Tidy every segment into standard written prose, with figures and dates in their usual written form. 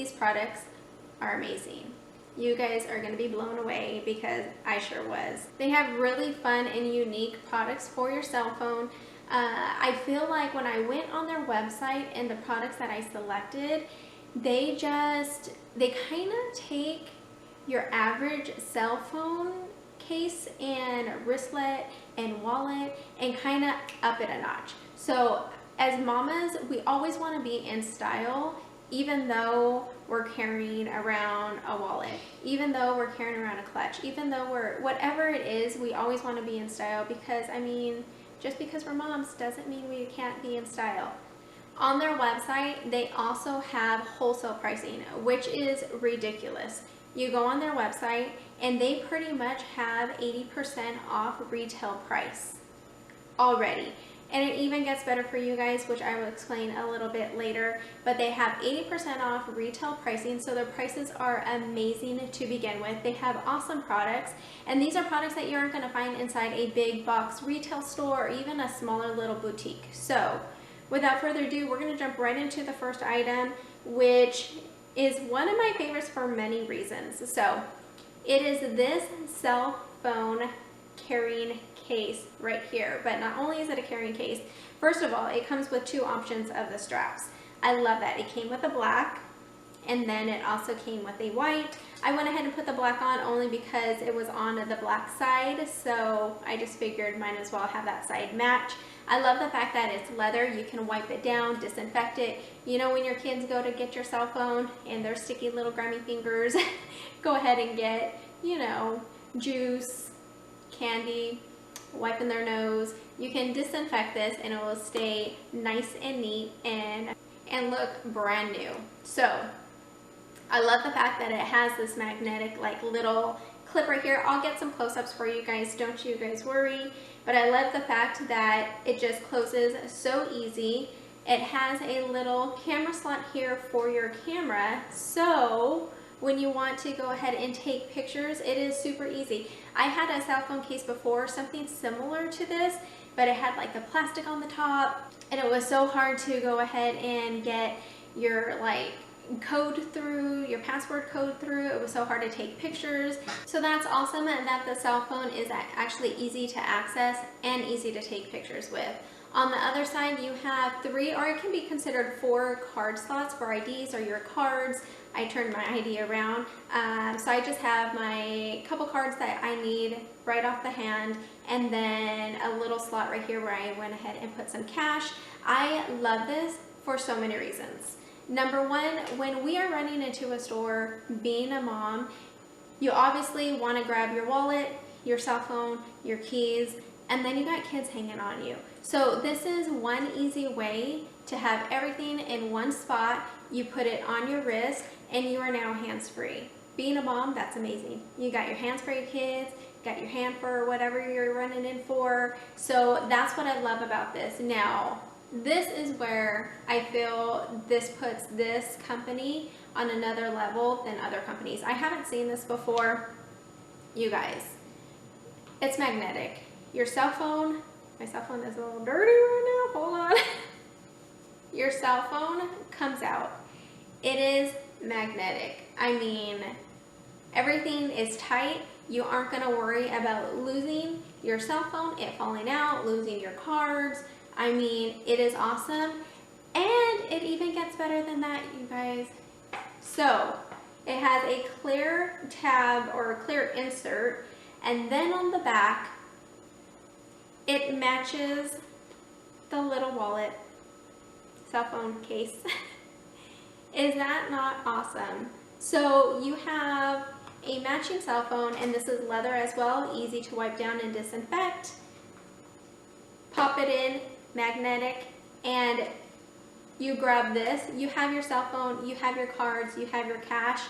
these products are amazing. You guys are going to be blown away because I sure was. They have really fun and unique products for your cell phone. I feel like when I went on their website and the products that I selected, they kind of take your average cell phone case and wristlet and wallet and kind of up it a notch. So as mamas, we always want to be in style, even though we're carrying around a wallet, even though we're carrying around a clutch, even though whatever it is, we always want to be in style because, I mean, just because we're moms doesn't mean we can't be in style. On their website, they also have wholesale pricing, which is ridiculous. You go on their website and they pretty much have 80% off retail price already. And it even gets better for you guys, which I will explain a little bit later, but they have 80% off retail pricing, so their prices are amazing to begin with. They have awesome products, and these are products that you aren't going to find inside a big box retail store or even a smaller little boutique. So without further ado, we're going to jump right into the first item, which is one of my favorites for many reasons. So it is this cell phone carrying case right here. But not only is it a carrying case, first of all, it comes with two options of the straps. I love that. It came with a black, and then it also came with a white. I went ahead and put the black on only because it was on the black side, so I just figured might as well have that side match. I love the fact that it's leather. You can wipe it down, disinfect it. You know, when your kids go to get your cell phone and their sticky little grimy fingers, go ahead and get, you know, juice, candy, wiping their nose. You can disinfect this and it will stay nice and neat and look brand new. So I love the fact that it has this magnetic like little clip right here. I'll get some close-ups for you guys, don't you guys worry. But I love the fact that it just closes so easy. It has a little camera slot here for your camera, so when you want to go ahead and take pictures, it is super easy. I had a cell phone case before, something similar to this, but it had like the plastic on the top, and it was so hard to go ahead and get your like code through, your password code through. It was so hard to take pictures. So that's awesome that the cell phone is actually easy to access and easy to take pictures with. On the other side, you have 3, or it can be considered 4 card slots for IDs or your cards. I turned my ID around, so I just have my couple cards that I need right off the hand, and then a little slot right here where I went ahead and put some cash. I love this for so many reasons. Number one, when we are running into a store, being a mom, you obviously want to grab your wallet, your cell phone, your keys, and then you got kids hanging on you. So this is one easy way to have everything in one spot. You put it on your wrist and you are now hands-free. Being a mom, that's amazing. You got your hands for your kids, got your hand for whatever you're running in for. So that's what I love about this. Now, this is where I feel this puts this company on another level than other companies. I haven't seen this before. You guys, it's magnetic. Your cell phone, my cell phone is a little dirty right now, hold on. Your cell phone comes out. It is magnetic. I mean, everything is tight. You aren't gonna worry about losing your cell phone, it falling out, losing your cards. I mean, it is awesome. And it even gets better than that, you guys. So, it has a clear tab or a clear insert, and then on the back, it matches the little wallet cell phone case. Is that not awesome? So you have a matching cell phone, and this is leather as well, easy to wipe down and disinfect. Pop it in, magnetic, and you grab this. You have your cell phone, you have your cards, you have your cash,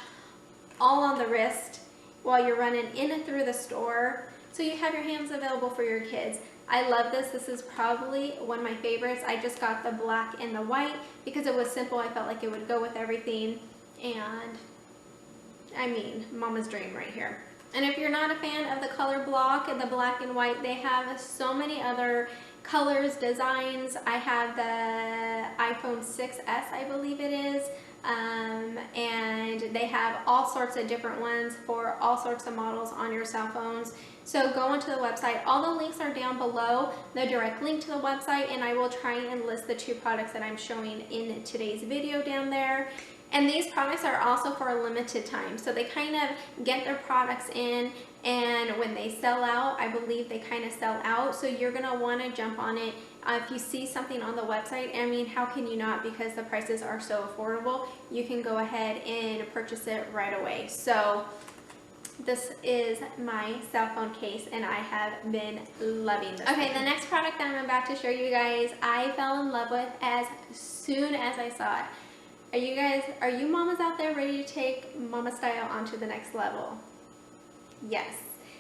all on the wrist while you're running in and through the store. So you have your hands available for your kids. I love this. This is probably one of my favorites. I just got the black and the white because it was simple. I felt like it would go with everything. And I mean, mama's dream right here. And if you're not a fan of the color block and the black and white, they have so many other colors, designs. I have the iPhone 6S, I believe it is. And they have all sorts of different ones for all sorts of models on your cell phones. So go onto the website. All the links are down below, the direct link to the website, and I will try and list the 2 products that I'm showing in today's video down there. And these products are also for a limited time. So they kind of get their products in, and when they sell out, I believe they kind of sell out. So you're gonna wanna jump on it. If you see something on the website, I mean, how can you not? Because the prices are so affordable, you can go ahead and purchase it right away. So this is my cell phone case, and I have been loving this. Okay, the next product that I'm about to show you guys, I fell in love with as soon as I saw it. Are you mamas out there ready to take mama style onto the next level? Yes.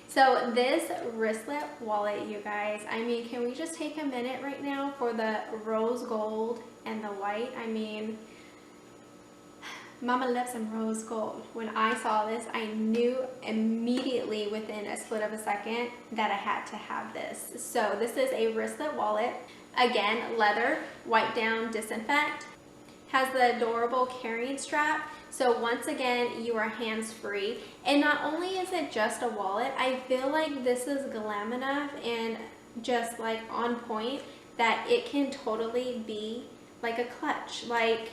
So this wristlet wallet, you guys, I mean, can we just take a minute right now for the rose gold and the white? I mean, mama loves some rose gold. When I saw this, I knew immediately within a split of a second that I had to have this. So this is a wristlet wallet. Again, leather, wipe down, disinfect. Has the adorable carrying strap. So once again, you are hands-free. And not only is it just a wallet, I feel like this is glam enough and just like on point that it can totally be like a clutch. Like,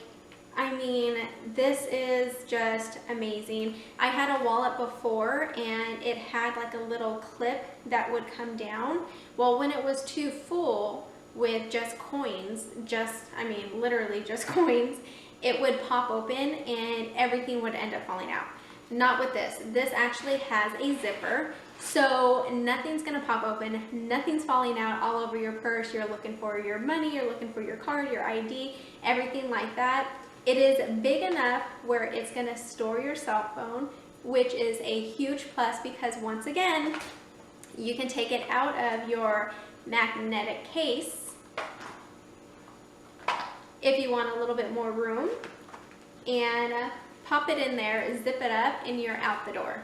I mean, this is just amazing. I had a wallet before and it had like a little clip that would come down. Well, when it was too full with just coins, I mean, literally just coins, it would pop open and everything would end up falling out. Not with this. This actually has a zipper, so nothing's gonna pop open, nothing's falling out all over your purse. You're looking for your money, you're looking for your card, your ID, everything like that. It is big enough where it's gonna store your cell phone, which is a huge plus because once again, you can take it out of your magnetic case if you want a little bit more room, and pop it in there, zip it up, and you're out the door.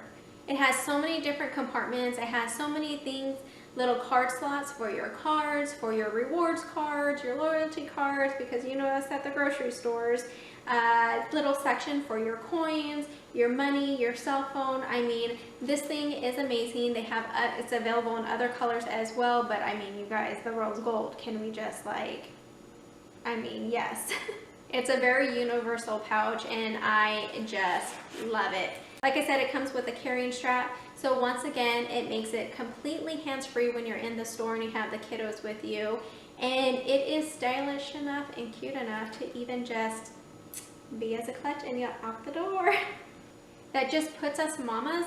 It has so many different compartments. It has so many things, little card slots for your cards, for your rewards cards, your loyalty cards, because you know us at the grocery stores. Little section for your coins, your money, your cell phone. I mean, this thing is amazing. They have it's available in other colors as well, but I mean, you guys, the rose gold, can we just like, I mean, yes. It's a very universal pouch and I just love it. Like I said, it comes with a carrying strap. So once again, it makes it completely hands-free when you're in the store and you have the kiddos with you. And it is stylish enough and cute enough to even just be as a clutch and you're out the door. That just puts us mamas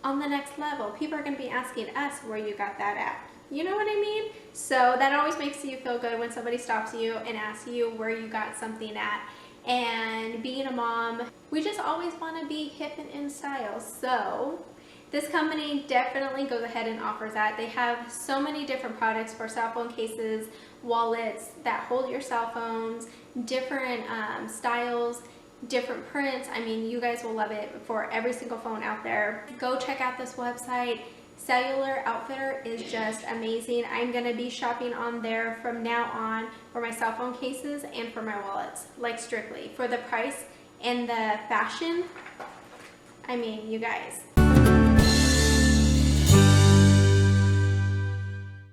on the next level. People are gonna be asking us where you got that at. You know what I mean? So that always makes you feel good when somebody stops you and asks you where you got something at. And being a mom, we just always want to be hip and in style. So this company definitely goes ahead and offers that. They have so many different products for cell phone cases, wallets that hold your cell phones, different styles, different prints. I mean, you guys will love it for every single phone out there. Go check out this website. Cellular Outfitter is just amazing. I'm going to be shopping on there from now on for my cell phone cases and for my wallets, like strictly. For the price and the fashion, I mean, you guys,